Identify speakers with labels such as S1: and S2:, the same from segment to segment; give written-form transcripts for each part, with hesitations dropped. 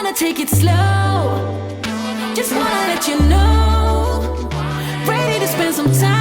S1: wanna take it slow. Just wanna let you know. Ready to spend some time.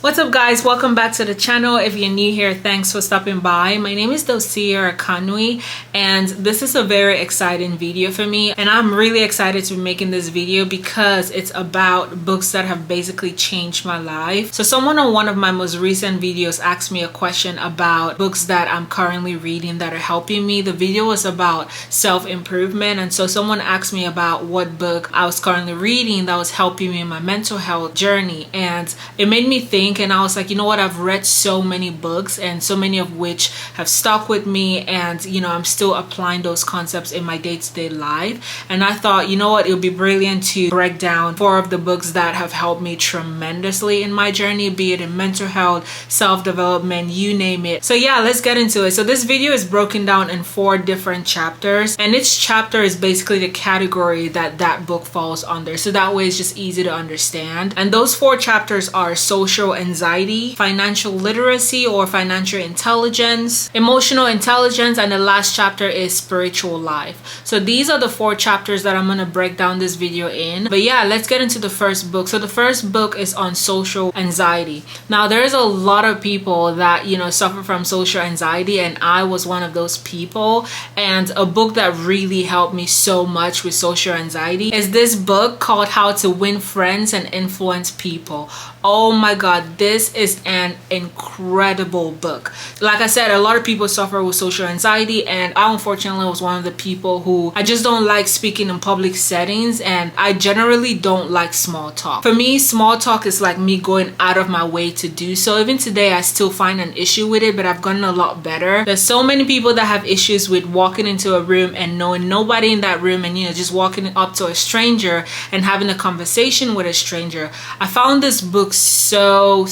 S2: What's up, guys? Welcome back to the channel. If you're new here, thanks for stopping by. My name is Dociamabomgmt, and this is a very exciting video for me, and I'm really excited to be making this video because it's about books that have basically changed my life. So someone on one of my most recent videos asked me a question about books that I'm currently reading that are helping me. The video was about self-improvement, and so someone asked me about what book I was currently reading that was helping me in my mental health journey, and it made me think. And I was like, you know what, I've read so many books, and so many of which have stuck with me, and you know, I'm still applying those concepts in my day-to-day life. And I thought, you know what, it would be brilliant to break down 4 of the books that have helped me tremendously in my journey, be it in mental health, self-development, you name it. So yeah, let's get into it. So this video is broken down in 4 different chapters, and each chapter is basically the category that that book falls under, so that way it's just easy to understand. And those 4 chapters are social anxiety, financial literacy or financial intelligence, emotional intelligence, and the last chapter is spiritual life. So these are the 4 chapters that I'm going to break down this video in. But yeah, let's get into the first book. So the first book is on social anxiety. Now there's a lot of people that, you know, suffer from social anxiety, and I was one of those people. And a book that really helped me so much with social anxiety is this book called How to Win Friends and Influence People. Oh my god, this is an incredible book. Like I said, a lot of people suffer with social anxiety, and I unfortunately was one of the people who I just don't like speaking in public settings, and I generally don't like small talk. For me, small talk is like me going out of my way to do so. Even today, I still find an issue with it, but I've gotten a lot better. There's so many people that have issues with walking into a room and knowing nobody in that room, and you know, just walking up to a stranger and having a conversation with a stranger. I found this book so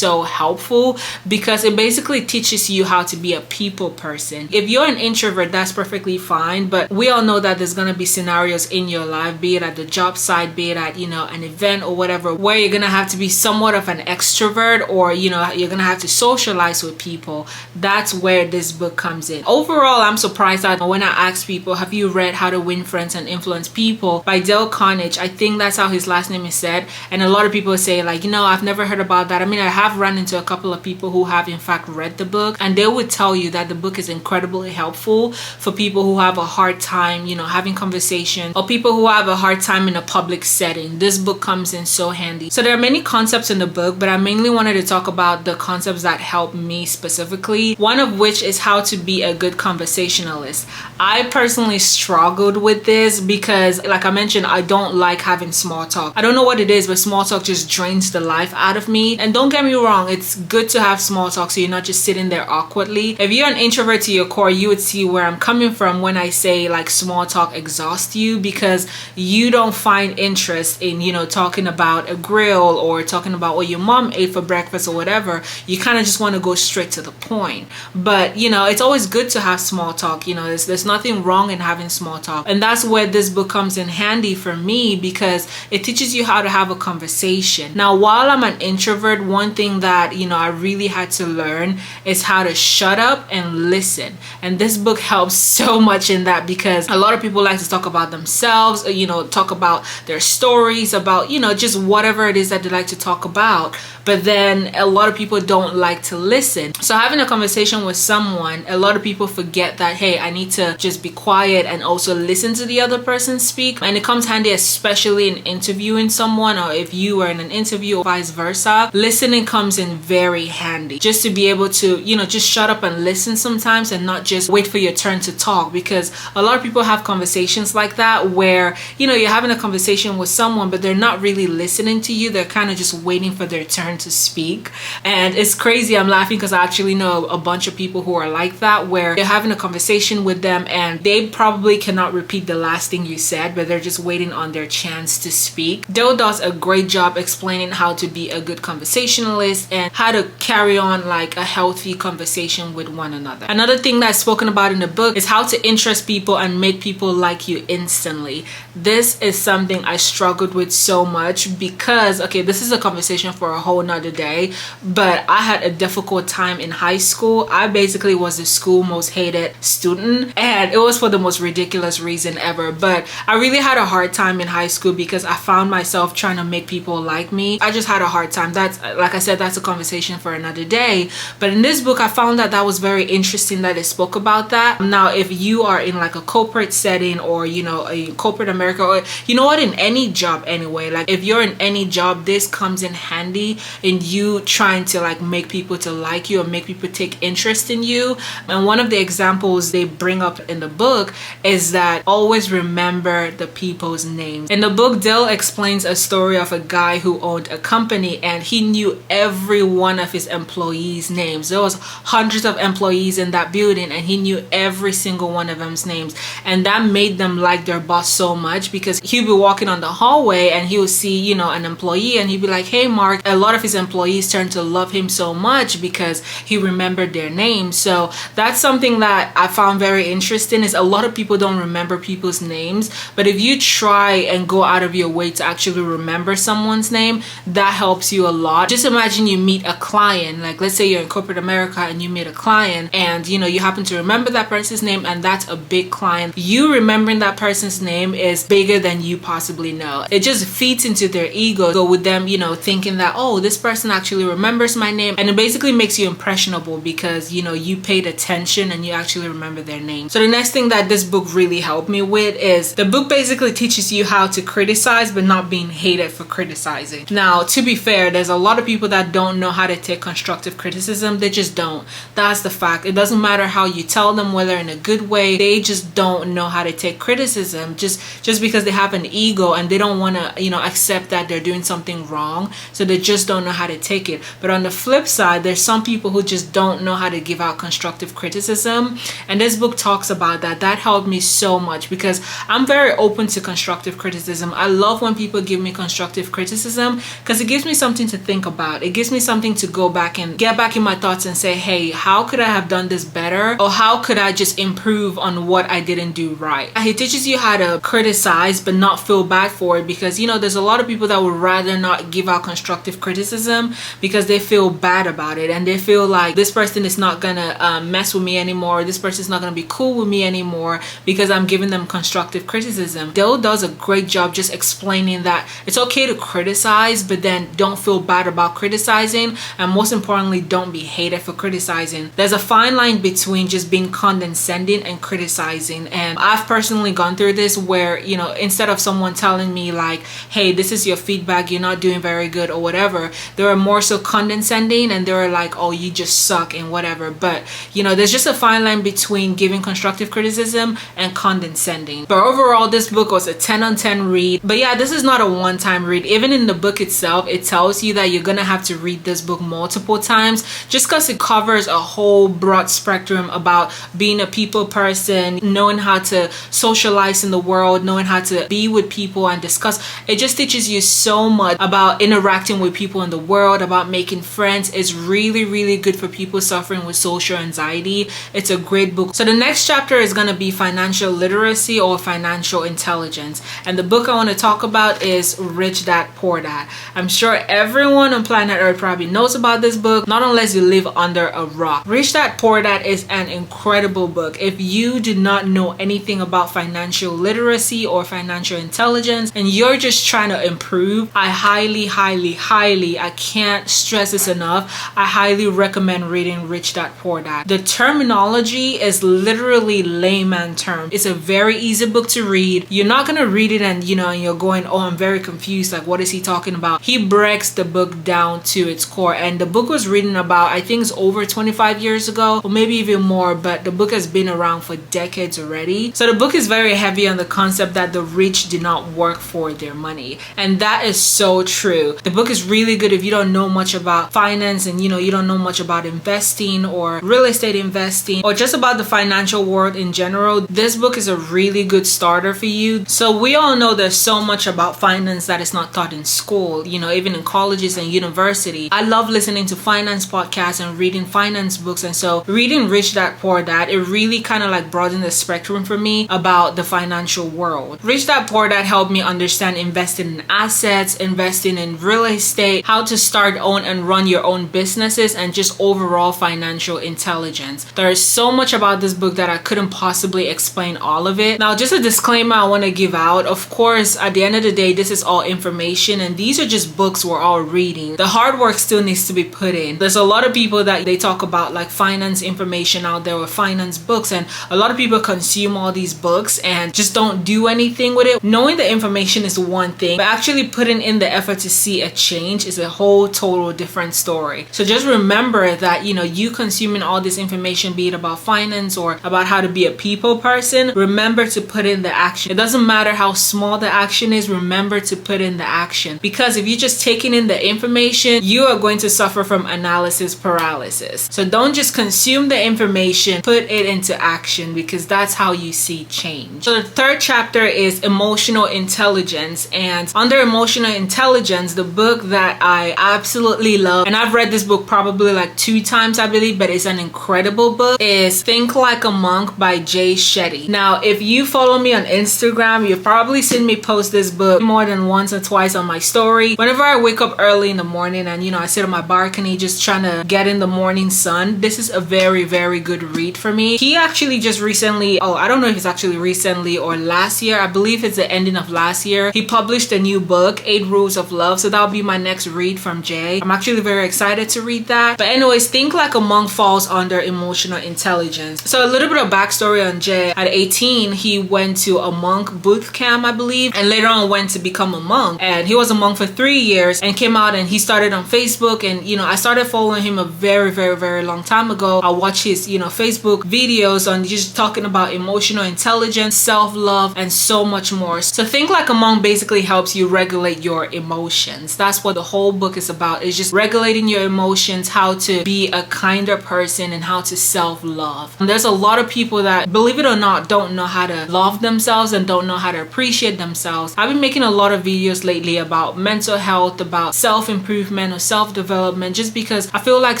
S2: helpful because it basically teaches you how to be a people person. If you're an introvert, that's perfectly fine, but we all know that there's gonna be scenarios in your life, be it at the job site, be it at, you know, an event or whatever, where you're gonna have to be somewhat of an extrovert, or you know, you're gonna have to socialize with people. That's where this book comes in. Overall, I'm surprised that when I ask people, have you read How to Win Friends and Influence People by Dale Carnegie? I think that's how his last name is said, and a lot of people say like, you know, I've never heard about that. I mean, I have run into a couple of people who have in fact read the book, and they would tell you that the book is incredibly helpful for people who have a hard time, you know, having conversation, or people who have a hard time in a public setting. This book comes in so handy. So there are many concepts in the book, but I mainly wanted to talk about the concepts that help me specifically, one of which is how to be a good conversationalist. I personally struggled with this because, like I mentioned, I don't like having small talk. I don't know what it is, but small talk just drains the life out of me. And don't get me wrong, it's good to have small talk so you're not just sitting there awkwardly. If you're an introvert to your core, you would see where I'm coming from when I say like small talk exhausts you, because you don't find interest in, you know, talking about a grill or talking about what your mom ate for breakfast or whatever. You kind of just want to go straight to the point. But you know, it's always good to have small talk. You know, there's nothing wrong in having small talk, and that's where this book comes in handy for me, because it teaches you how to have a conversation. Now, while I'm an introvert, one thing that, you know, I really had to learn is how to shut up and listen. And this book helps so much in that, because a lot of people like to talk about themselves, you know, talk about their stories, about, you know, just whatever it is that they like to talk about. But then a lot of people don't like to listen. So having a conversation with someone, a lot of people forget that, hey, I need to just be quiet and also listen to the other person speak. And it comes handy, especially in interviewing someone, or if you were in an interview or vice versa. Listening comes in very handy, just to be able to, you know, just shut up and listen sometimes, and not just wait for your turn to talk. Because a lot of people have conversations like that where, you know, you're having a conversation with someone, but they're not really listening to you. They're kind of just waiting for their turn to speak. And it's crazy. I'm laughing because I actually know a bunch of people who are like that, where you're having a conversation with them and they probably cannot repeat the last thing you said, but they're just waiting on their chance to speak. Dale does a great job explaining explaining how to be a good conversationalist and how to carry on like a healthy conversation with one another. Another thing that's spoken about in the book is how to interest people and make people like you instantly. This is something I struggled with so much because, okay, this is a conversation for a whole nother day, but I had a difficult time in high school. I basically was the school most hated student, and it was for the most ridiculous reason ever. But I really had a hard time in high school because I found myself trying to make people like me. I just had a hard time. That's, like I said, that's a conversation for another day. But in this book, I found that was very interesting that it spoke about that. Now, if you are in like a corporate setting, or you know, a corporate America, or you know what, in any job anyway, like if you're in any job, this comes in handy in you trying to like make people to like you or make people take interest in you. And one of the examples they bring up in the book is that always remember the people's names. In the book, Dill explains a story of a guy who owned a company and he knew every one of his employees' names. There was hundreds of employees in that building and he knew every single one of them's names, and that made them like their boss so much because he'd be walking on the hallway and he would see, you know, an employee and he'd be like, hey Mark. A lot of his employees turned to love him so much because he remembered their names. So that's something that I found very interesting, is a lot of people don't remember people's names, but if you try and go out of your way to actually remember someone's name, that helps you a lot. Just imagine you meet a client, like let's say you're in corporate America and you meet a client and you know you happen to remember that person's name, and that's a big client. You remembering that person's name is bigger than you possibly know. It just feeds into their ego, go with them, you know, thinking that, oh, this person actually remembers my name, and it basically makes you impressionable because you know you paid attention and you actually remember their name. So the next thing that this book really helped me with is the book basically teaches you how to criticize but not being hated for criticizing. Now, to be fair, there's a lot of people that don't know how to take constructive criticism. They just don't. That's the fact. It doesn't matter how you tell them, whether in a good way, they just don't know how to take criticism just because they have an ego and they don't want to, you know, accept that they're doing something wrong, so they just don't know how to take it. But on the flip side, there's some people who just don't know how to give out constructive criticism, and this book talks about that. That helped me so much because I'm very open to constructive criticism. I love when people give me constructive criticism because it gives me something to think about. It gives me something to go back and get back in my thoughts and say, hey, how could I have done this better, or how could I just improve on what I didn't do right. It teaches you how to criticize but not feel bad for it, because you know there's a lot of people that would rather not give out constructive criticism because they feel bad about it and they feel like this person is not gonna mess with me anymore, this person is not gonna be cool with me anymore because I'm giving them constructive criticism. Dill does a great job just explaining that it's okay to criticize, but then don't feel bad about criticizing, and most importantly, don't be hated for criticizing. There's a fine line between just being condescending and criticizing, and I've personally gone through this where, you know, instead of someone telling me like, hey, this is your feedback, you're not doing very good or whatever, they were more so condescending and they were like, oh, you just suck and whatever. But you know, there's just a fine line between giving constructive criticism and condescending. But overall, this book was a 10 on 10 read. But yeah, this is not a one-time read. Even in the book itself, it tells you that you're gonna have to read this book multiple times just because it covers a whole broad spectrum about being a people person, knowing how to socialize in the world, knowing how to be with people and discuss. It just teaches you so much about interacting with people in the world, about making friends. It's really, really good for people suffering with social anxiety. It's a great book. So the next chapter is going to be financial literacy or financial intelligence, and the book I want to talk about is Rich Dad Poor Dad. I'm sure everyone on planet Earth probably knows about this book, not unless you live under a rock. Rich Dad Poor Dad is an incredible book. If you do not know anything about financial literacy or financial intelligence and you're just trying to improve, I highly, I can't stress this enough, I highly recommend reading Rich Dad Poor Dad. The terminology is literally layman terms. It's a very easy book to read. You're not gonna read it and you're going, oh, I'm very confused, like what is he talking about? He breaks the book down to its core, and the book was written about, I think it's over 25 years ago or maybe even more, but the book has been around for decades already. So the book is very heavy on the concept that the rich do not work for their money, and that is so true. The book is really good if you don't know much about finance and you don't know much about investing or real estate investing or just about the financial world in general. This book is a really good starter for you. So we all know there's so much about finance that is not taught in school. school, even in colleges and university, I love listening to finance podcasts and reading finance books. And so reading Rich Dad Poor Dad, it really kind of like broadened the spectrum for me about the financial world. Rich Dad Poor Dad helped me understand investing in assets, investing in real estate, how to start, own, and run your own businesses, and just overall financial intelligence. There is so much about this book that I couldn't possibly explain all of it. Now, just a disclaimer I want to give out. Of course, at the end of the day, this is all information and these are just books we're all reading. The hard work still needs to be put in. There's a lot of people that they talk about like finance information out there or finance books, and a lot of people consume all these books and just don't do anything with it. Knowing the information is one thing, but actually putting in the effort to see a change is a whole total different story. So just remember that, you consuming all this information, be it about finance or about how to be a people person, remember to put in the action. It doesn't matter how small the action is, remember to put in the action. Because if you're just taking in the information, you are going to suffer from analysis paralysis. So don't just consume the information, put it into action, because that's how you see change. So the third chapter is emotional intelligence, and under emotional intelligence, the book that I absolutely love, and I've read this book probably like 2 times I believe, but it's an incredible book, is Think Like a Monk by Jay Shetty. Now, if you follow me on Instagram, you've probably seen me post this book more than once or twice on my story. Whenever I wake up early in the morning and I sit on my balcony just trying to get in the morning sun, this is a very, very good read for me. He actually just recently, I don't know if it's actually recently or last year, I believe it's the ending of last year, he published a new book, 8 Rules of Love. So that'll be my next read from Jay. I'm actually very excited to read that. But anyways, Think Like a Monk falls under emotional intelligence. So a little bit of backstory on Jay. At 18, he went to a monk boot camp, I believe, and later on went to become a monk. And he was a monk for 3 years and came out and he started on Facebook. And I started following him a very, very, very long time ago. I watched his Facebook videos on just talking about emotional intelligence, self-love, and so much more. So Think Like a Monk basically helps you regulate your emotions. That's what the whole book is about. It's just regulating your emotions, how to be a kinder person, and how to self-love. And there's a lot of people that, believe it or not, don't know how to love themselves and don't know how to appreciate themselves. I've been making a lot of videos lately about mental health, about self-improvement or self-development, just because I feel like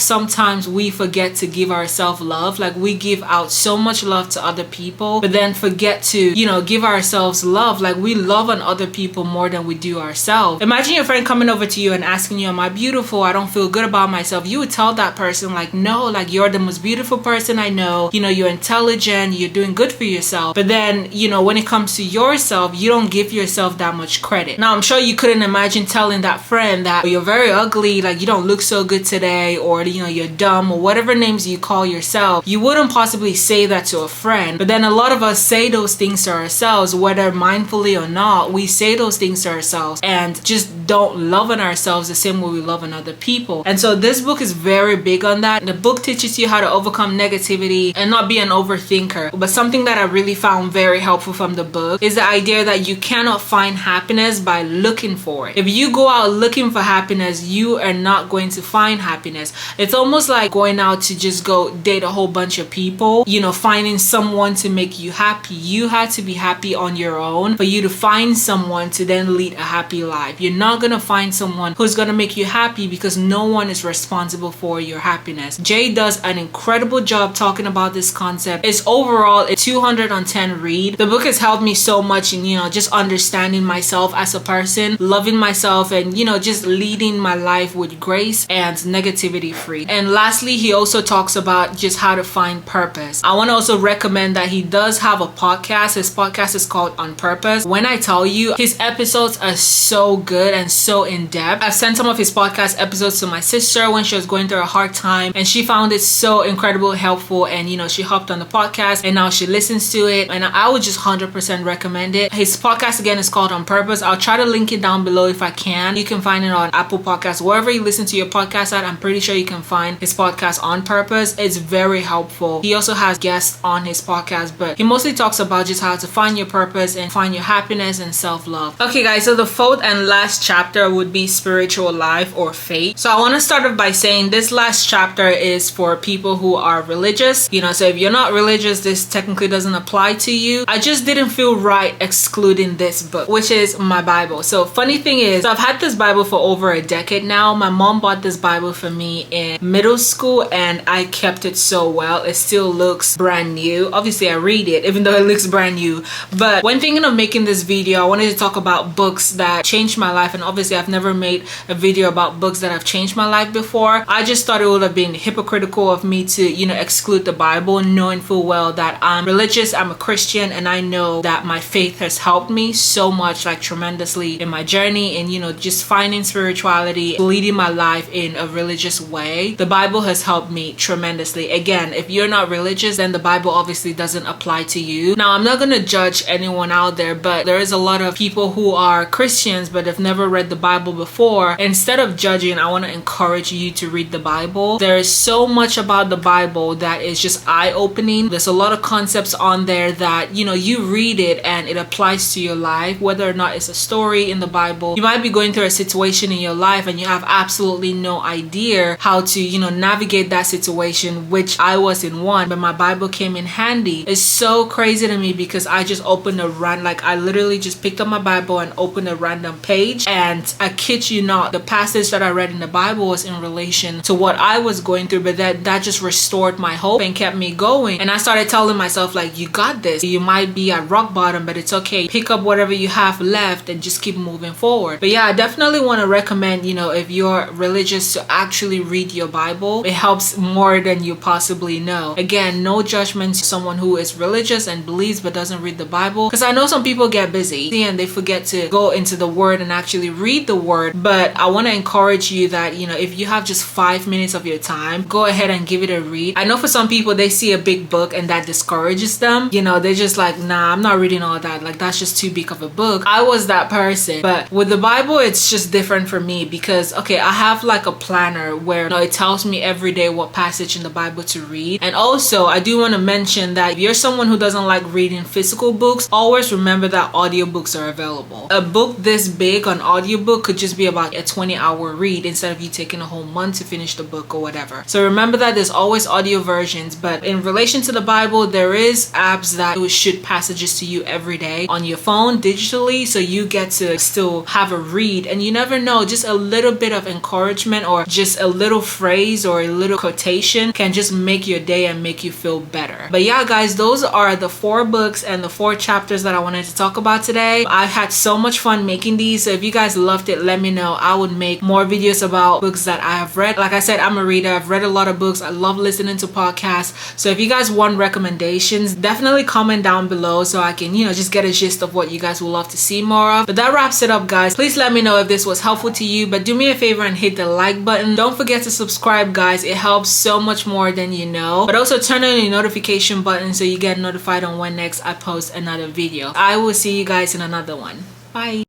S2: sometimes we forget to give ourselves love. Like we give out so much love to other people, but then forget to, give ourselves love. Like we love on other people more than we do ourselves. Imagine your friend coming over to you and asking you, am I beautiful? I don't feel good about myself. You would tell that person like, no, like you're the most beautiful person I know. You're intelligent, you're doing good for yourself. But then, when it comes to yourself, you don't give yourself that much credit. Now, I'm sure you couldn't imagine telling that friend that you're very ugly, like you don't look so good today, or you're dumb, or whatever names you call yourself. You wouldn't possibly say that to a friend. But then a lot of us say those things to ourselves, whether mindfully or not. We say those things to ourselves and just don't love on ourselves the same way we love on other people. And so this book is very big on that. The book teaches you how to overcome negativity and not be an overthinker. But something that I really found very helpful from the book is the idea that you cannot find happiness by looking for it. If you go out looking for happiness, you are not going to find happiness. It's almost like going out to just go date a whole bunch of people, finding someone to make you happy. You had to be happy on your own for you to find someone to then lead a happy life. You're not going to find someone who's going to make you happy because no one is responsible for your happiness. Jay does an incredible job talking about this concept. It's overall a 210 read. The book has helped me so much in, just understanding myself as a person, loving myself, and, just leading my life with grace and negativity free. And lastly, he also talks about just how to find purpose. I want to also recommend that he does have a podcast. His podcast is called On Purpose. When I tell you, his episodes are so good and so in-depth. I've sent some of his podcast episodes to my sister when she was going through a hard time, and she found it so incredibly helpful, and she hopped on the podcast and now she listens to it, and I would just 100% recommend it. His podcast again is called On Purpose. I'll try to link it down below if I can. You can find it on Apple Podcasts, wherever you listen to your podcast at. I'm pretty sure you can find his podcast On Purpose. It's very helpful. He also has guests on his podcast, but he mostly talks about just how to find your purpose and find your happiness and self-love. Okay guys, so the fourth and last chapter would be spiritual life or faith. So I want to start off by saying this last chapter is for people who are religious. So if you're not religious, this technically doesn't apply to you. I just didn't feel right excluding this book, which is my Bible. So funny thing is, so I've had this Bible for over a decade now. My mom bought this Bible for me in middle school and I kept it so well. It still looks brand new. Obviously I read it even though it looks brand new. But when thinking of making this video, I wanted to talk about books that changed my life, and obviously I've never made a video about books that have changed my life before. I just thought it would have been hypocritical of me to, you know, exclude the Bible, knowing full well that I'm religious, I'm a Christian, and I know that my faith has helped me so much, like tremendously, in my journey and, you know, just finding spirituality, leading my life in a religious way. The Bible has helped me tremendously. Again, if you're not religious, then the Bible obviously doesn't apply to you. Now, I'm not gonna judge anyone out there, but there is a lot of people who are Christians but have never read the Bible before. Instead of judging, I want to encourage you to read the Bible. There is so much about the Bible that is just eye-opening. There's a lot of concepts on there that, you know, you read it and it applies to your life, whether or not it's a story in the Bible. You might be going through a situation in your life and you have absolutely no idea how to, you know, navigate that situation, which I was in one, but my Bible came in handy. It's so crazy to me because I just opened I literally just picked up my Bible and opened a random page, and I kid you not, the passage that I read in the Bible was in relation to what I was going through, but that just restored my hope and kept me going. And I started telling myself, like, you got this. You might be at rock bottom, but it's okay. Pick up whatever you have left and just keep moving forward. But yeah, I definitely want to recommend, you know, if you're religious, to actually read your Bible. It helps more than you possibly know. Again, no judgment to someone who is religious and believes but doesn't read the Bible, because I know some people get busy and they forget to go into the word and actually read the word. But I want to encourage you that, you know, if you have just 5 minutes of your time, go ahead and give it a read. I know for some people, they see a big book and that discourages them. You know, they're just like, nah, I'm not reading all that. Like, that's just too big of a book. I was that person. But with the Bible, it's just different for me because, okay, I have like a planner where, you know, it tells me every day what passage in the Bible to read. And also, I do want to mention that if you're someone who doesn't like reading physical books, always remember that audiobooks are available. A book this big on audiobook could just be about a 20-hour read instead of you taking a whole month to finish the book or whatever. So remember that there's always audio versions. But in relation to the Bible, there is apps that will shoot passages to you every day on your phone digitally, so you get to still have a read. And you never know, just a little bit of encouragement or just a little phrase or a little quotation can just make your day and make you feel better. But yeah, guys, those are the 4 books and the 4 chapters that I wanted to talk about today. I've had so much fun making these, so if you guys loved it, let me know. I would make more videos about books that I have read. Like I said, I'm a reader. I've read a lot of books. I love listening to podcasts. So if you guys want recommendations, definitely comment down below so I can, you know, just get a gist of what you guys would love to see more of. But that wraps it up, guys. Please let me know if this was helpful to you, but do me a favor and hit the like button. Don't forget to subscribe, guys. It helps so much more than you know. But also turn on your notification button so you get notified on when next I post another video. I will see you guys in another one. Bye.